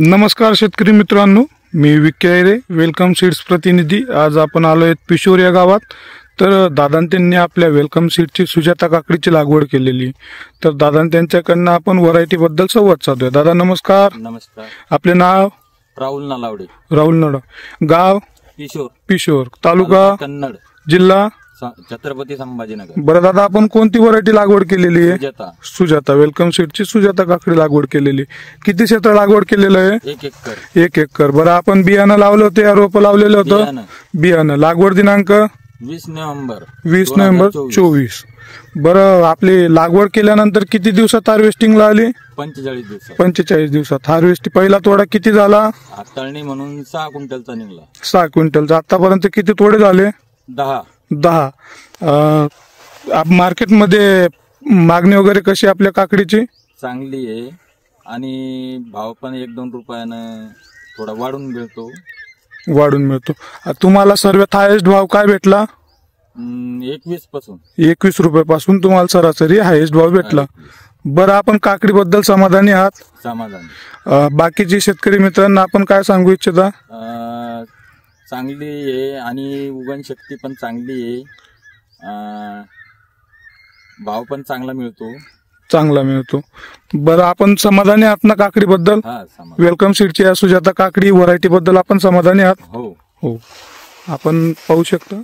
नमस्कार शेतकरी मित्रांनो, मी विक्की वेलकम सीड्स प्रतिनिधी। आज आपण आलो आहेत पिशोर या गावात। तर दादान त्यांनी आपल्या वेलकम सीडची सुजाता काकडीची लागवड केलेली। तर दादान त्यांच्याकडनं आपण व्हरायटी बद्दल संवाद साधूया। दादा नमस्कार। नमस्कार। आपले नाव? राहुल नलावडे। राहुल नडा। गाव? पिशोर। पिशोर। तालुका? कन्नड। जिल्हा? छत्रपती संभाजीनगर। बरं दादा, आपण कोणती व्हरायटी लागवड केलेली आहे? सुजाता। सुजाता वेलकम सीडची सुजाता काकडी लागवड केलेली। किती क्षेत्र लागवड केलेलं आहे? 1 एकर। 1 एकर। बरं, आपण बियाणं लावलं होतं या रोपं लावलेलं होतं? बियाणं। लागवड दिनांक? 20 नोव्हेंबर 2024। बरं, आपली लागवड केल्यानंतर किती दिवसात हार्वेस्टिंगला आली? 45 दिवसात। 45 दिवसात हार्वेस्ट। पहिला तोडा किती झाला? तळणी म्हणून 6 क्विंटलचा निघाला। 6 क्विंटलचा। आतापर्यंत किती तोडे झाले? 10। मार्केटमध्ये मागणी वगैरे कशी आपल्या काकडीची? चांगली आहे आणि भाव पण 1-2 रुपयानं थोडा वाढून मिळतो। तुम्हाला सर्वात हायेस्ट भाव काय भेटला? 21 पासून। 21 रुपयापासून तुम्हाला सरासरी हायेस्ट भाव भेटला। बरं, आपण काकडी बद्दल समाधानी आहात? समाधानी। बाकीचे शेतकरी मित्रांना आपण काय सांगू इच्छिता? चांगली आहे आणि उगवण शक्ती पण चांगली आहे। भाव पण चांगला मिळतो। बरं, आपण समाधानी आहात ना काकडी बद्दल? वेलकम सीडची या सुजाता काकडी व्हरायटी बद्दल आपण समाधानी आहात? हो। आपण पाहू शकता